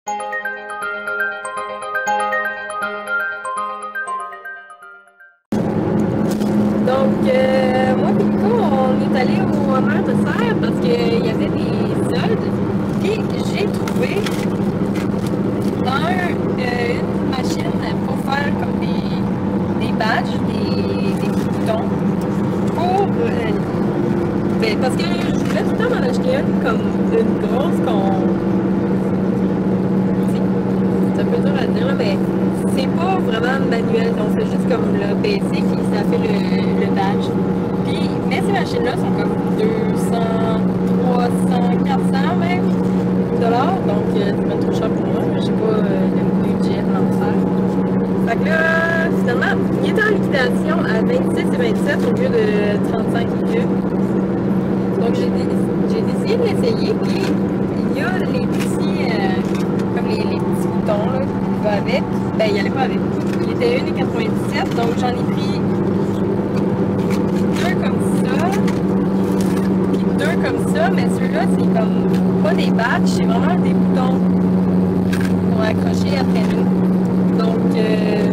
Donc, moi et Nico, on est allé au Hammer de Serre parce qu'il y avait des soldes. Puis j'ai trouvé une machine pour faire comme des badges, des boutons. Pour, parce que je voulais tout le temps m'en acheter une comme une grosse qu'on. C'est un peu dur à dire, là, mais c'est pas vraiment manuel, donc c'est juste comme le basic et ça fait le badge. Puis, mais ces machines-là sont comme 200, 300, 400 même dollars, donc c'est pas trop cher pour moi. J'ai pas le budget pour en faire. Fait que là, finalement, il était en liquidation à 26 et 27 au lieu de 35 et que. Donc j'ai décidé de l'essayer, puis il y a les petits, comme les petits boutons là, qui vont avec. Ben, il n'y allait pas avec. Il était 1,97, donc j'en ai pris deux comme ça, puis deux comme ça, mais ceux-là, c'est comme pas des badges, c'est vraiment des boutons pour accrocher après nous. Donc, je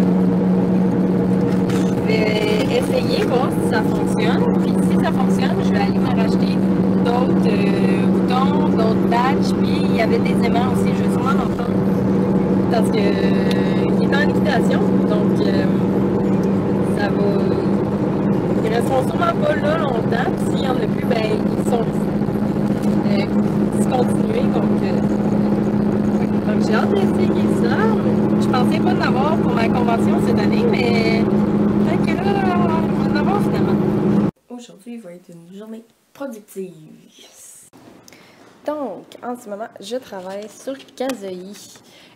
vais essayer, voir si ça fonctionne, puis si ça fonctionne, je vais aller me racheter d'autres boutons, d'autres badges, puis il y avait des aimants aussi, je vais sûrement en prendre parce que il est en liquidation, donc ça va. Ils resteront sûrement pas là longtemps, puis s'il y en a plus, ben ils sont discontinués, donc j'ai hâte d'essayer ça. Je pensais pas en avoir pour ma convention cette année, mais peut-être que là, on va en avoir finalement. Aujourd'hui va être une journée productive. Donc, en ce moment, je travaille sur Kazoi.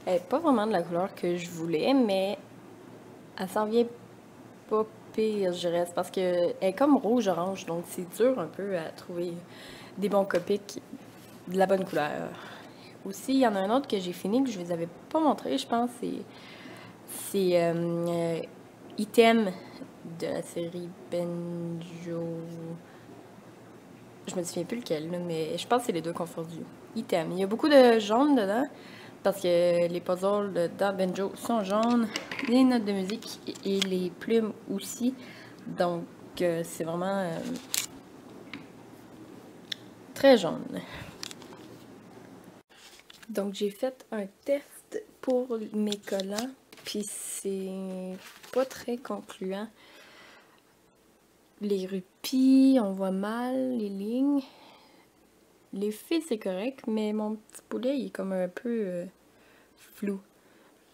Elle n'est pas vraiment de la couleur que je voulais, mais elle s'en vient pas pire, je dirais. C'est parce qu'elle est comme rouge-orange, donc c'est dur un peu à trouver des bons Copics de la bonne couleur. Aussi, il y en a un autre que j'ai fini que je ne vous avais pas montré, je pense. C'est Item de la série Benjo. Je me souviens plus lequel, là, mais je pense que c'est les deux confondus. Item. Il y a beaucoup de jaune dedans, parce que les puzzles dans Benjo sont jaunes, les notes de musique et les plumes aussi. Donc, c'est vraiment très jaune. Donc, j'ai fait un test pour mes collants, puis c'est pas très concluant. Les ruppies, on voit mal les lignes. Les fils, c'est correct, mais mon petit poulet, il est comme un peu flou.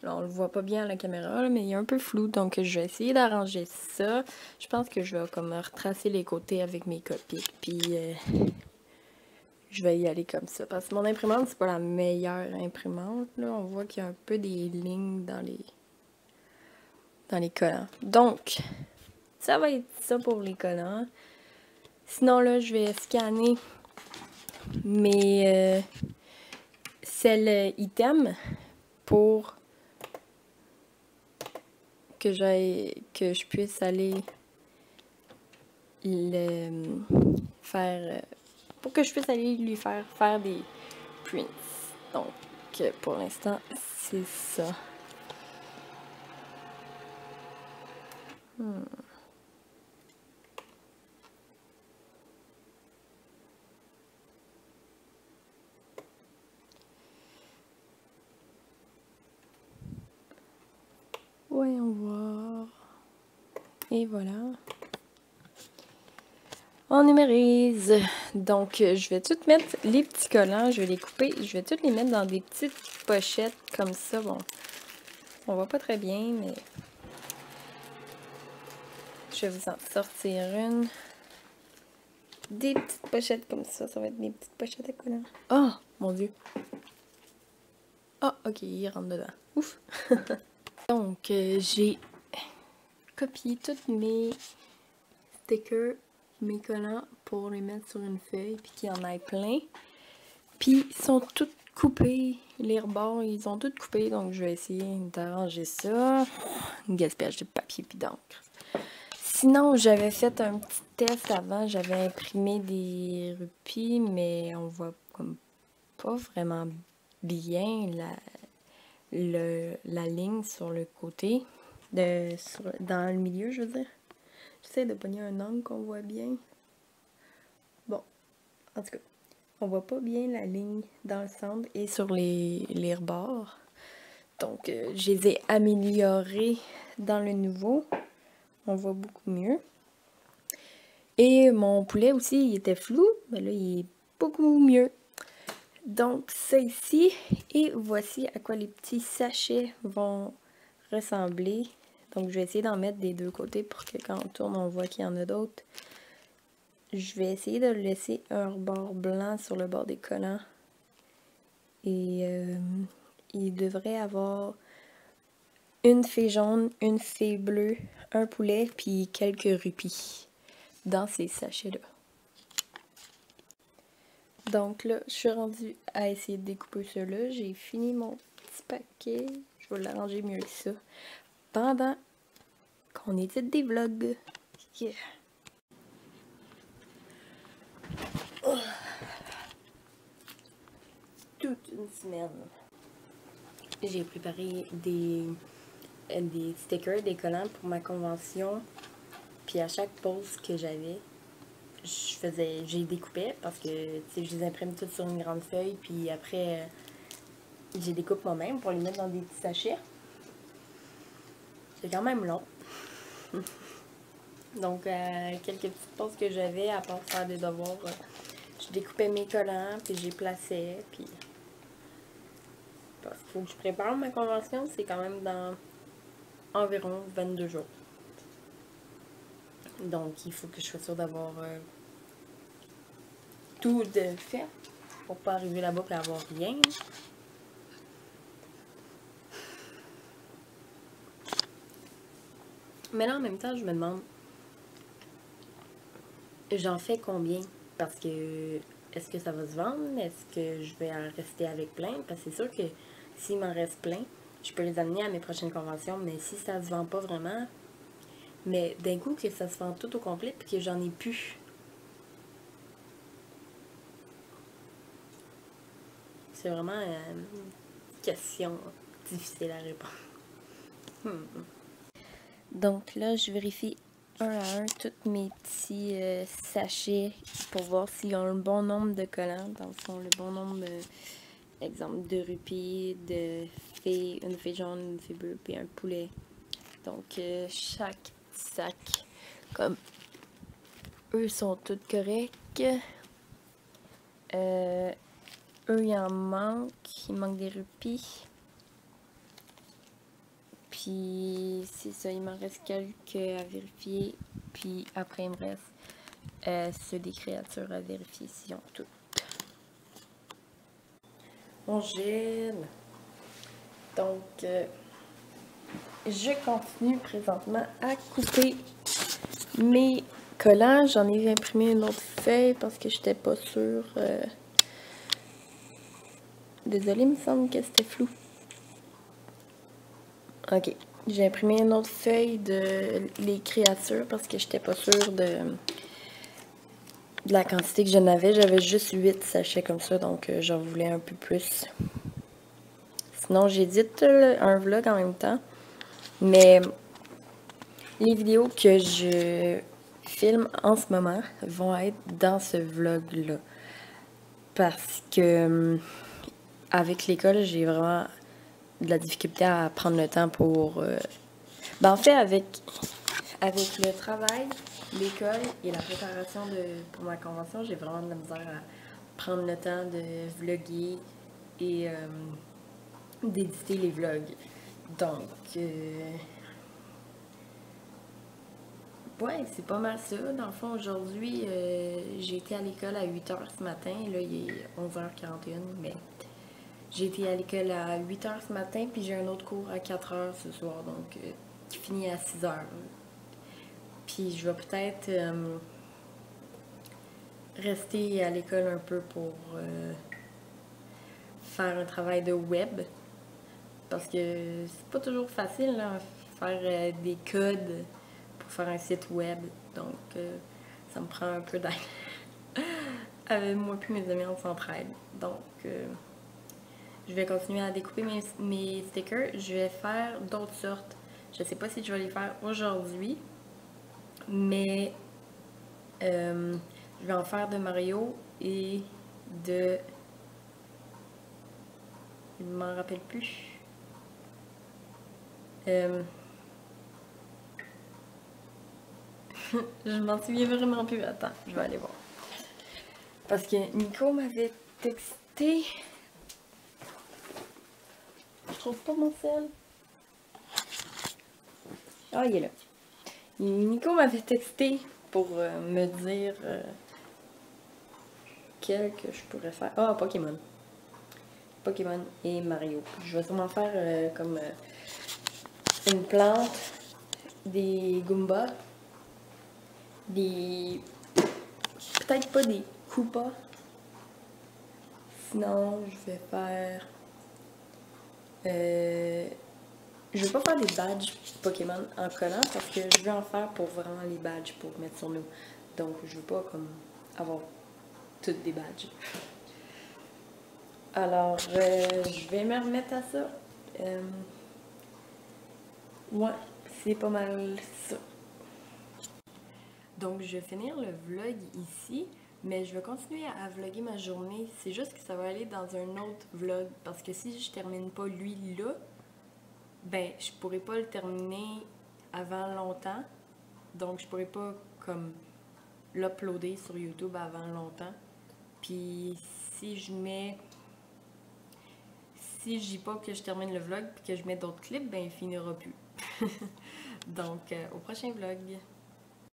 Là, on le voit pas bien à la caméra, là, mais il est un peu flou, donc je vais essayer d'arranger ça. Je pense que je vais comme retracer les côtés avec mes Copics, puis je vais y aller comme ça. Parce que mon imprimante, c'est pas la meilleure imprimante, là. On voit qu'il y a un peu des lignes dans les collants. Donc, ça va être ça pour les collants. Sinon, là, je vais scanner mes celles items pour que je puisse aller le faire pour que je puisse aller lui faire des prints. Donc pour l'instant c'est ça. Voyons voir. Et voilà. On numérise. Donc, je vais tout mettre les petits collants. Je vais les couper. Je vais tous les mettre dans des petites pochettes comme ça. Bon, on voit pas très bien, mais je vais vous en sortir une. Des petites pochettes comme ça. Ça va être des petites pochettes à collants. Oh, mon Dieu. Ah, oh, ok, il rentre dedans. Ouf. Donc, j'ai copié tous mes stickers, mes collants pour les mettre sur une feuille puis qu'il y en ait plein. Puis, ils sont tous coupés. Les rebords, ils ont tous coupés. Donc, je vais essayer d'arranger ça. Un gaspillage de papier puis d'encre. Sinon, j'avais fait un petit test avant. J'avais imprimé des ruppies, mais on voit comme pas vraiment bien la ligne sur le côté, dans le milieu, je veux dire. J'essaie de pogner un angle qu'on voit bien. Bon, en tout cas, on voit pas bien la ligne dans le centre et sur les rebords. Donc, je les ai améliorés dans le nouveau. On voit beaucoup mieux. Et mon poulet aussi, il était flou. Mais là, il est beaucoup mieux. Donc, ça ici. Et voici à quoi les petits sachets vont ressembler. Donc, je vais essayer d'en mettre des deux côtés pour que quand on tourne, on voit qu'il y en a d'autres. Je vais essayer de laisser un rebord blanc sur le bord des collants. Et il devrait avoir une fée jaune, une fée bleue, un poulet, puis quelques rupis dans ces sachets-là. Donc là, je suis rendue à essayer de découper ceux-là. J'ai fini mon petit paquet. Je vais l'arranger mieux que ça. Pendant qu'on édite des vlogs. Yeah. Oh. Toute une semaine. J'ai préparé des stickers, des collants pour ma convention. Puis à chaque pause que j'avais, j'ai découpé parce que je les imprime toutes sur une grande feuille. Puis après, j'ai découpe moi-même pour les mettre dans des petits sachets. C'est quand même long. Donc, quelques petites pauses que j'avais, à part faire des devoirs, je découpais mes collants, puis je les plaçais, puis... Parce qu'il faut que je prépare ma convention, c'est quand même dans environ 22 jours. Donc, il faut que je sois sûre d'avoir tout de fait, pour pas arriver là-bas et avoir rien. Mais là, en même temps, je me demande... J'en fais combien? Parce que, est-ce que ça va se vendre? Est-ce que je vais en rester avec plein? Parce que c'est sûr que s'il m'en reste plein, je peux les amener à mes prochaines conventions. Mais si ça se vend pas vraiment, mais d'un coup que ça se vend tout au complet puis que j'en ai plus. C'est vraiment une question difficile à répondre. Donc là, je vérifie un à un tous mes petits sachets pour voir s'ils ont le bon nombre de collants, dans le fond, le bon nombre, exemple, de rupis, de fées, une fée jaune, une fée bleue, puis un poulet. Donc, chaque sac, comme eux sont tous corrects. Eux, il en manque, il manque des rupis. Puis c'est ça, il m'en reste quelques à vérifier. Puis après, il me reste ceux des créatures à vérifier s'ils ont tout. On gèle. Donc, je continue présentement à couper mes collants. J'en ai imprimé une autre feuille parce que j'étais pas sûre. Désolée, il me semble que c'était flou. Ok, j'ai imprimé une autre feuille de les créatures parce que j'étais pas sûre de la quantité que j'en avais. J'avais juste 8 sachets comme ça, donc j'en voulais un peu plus. Sinon, j'édite un vlog en même temps. Mais les vidéos que je filme en ce moment vont être dans ce vlog-là. Parce que avec l'école, j'ai vraiment de la difficulté à prendre le temps pour... en fait, avec le travail, l'école et la préparation pour ma convention, j'ai vraiment de la misère à prendre le temps de vlogger et d'éditer les vlogs. Donc, ouais, c'est pas mal ça. Dans le fond, aujourd'hui, j'ai été à l'école à 8h ce matin. Là, il est 11h41, mais j'ai été à l'école à 8h ce matin, puis j'ai un autre cours à 4h ce soir, donc qui finit à 6h. Puis je vais peut-être rester à l'école un peu pour faire un travail de web, parce que c'est pas toujours facile là, faire des codes pour faire un site web, donc ça me prend un peu d'aide. Avec moi puis mes amis, on s'entraide. Donc je vais continuer à découper mes stickers. Je vais faire d'autres sortes. Je sais pas si je vais les faire aujourd'hui, mais je vais en faire de Mario et de... Je m'en rappelle plus. Je m'en souviens vraiment plus. Attends, je vais aller voir. Parce que Nico m'avait texté. Je trouve pas mon sel. Ah, il est là. Nico m'avait texté pour me dire quel que je pourrais faire. Ah, Pokémon. Pokémon et Mario. Je vais sûrement faire comme une plante, des Goombas, des... peut-être pas des Koopas. Sinon, je vais faire... je vais pas faire des badges Pokémon en collant parce que je veux en faire pour vraiment les badges pour mettre sur nous. Donc, je veux pas comme avoir toutes des badges. Alors, je vais me remettre à ça. Ouais, c'est pas mal ça. Donc, je vais finir le vlog ici, mais je vais continuer à vlogger ma journée. C'est juste que ça va aller dans un autre vlog, parce que si je termine pas lui là, ben, je pourrais pas le terminer avant longtemps. Donc, je pourrais pas, comme, l'uploader sur YouTube avant longtemps. Puis, si je dis pas que je termine le vlog puis que je mets d'autres clips, ben, il finira plus. Donc, au prochain vlog.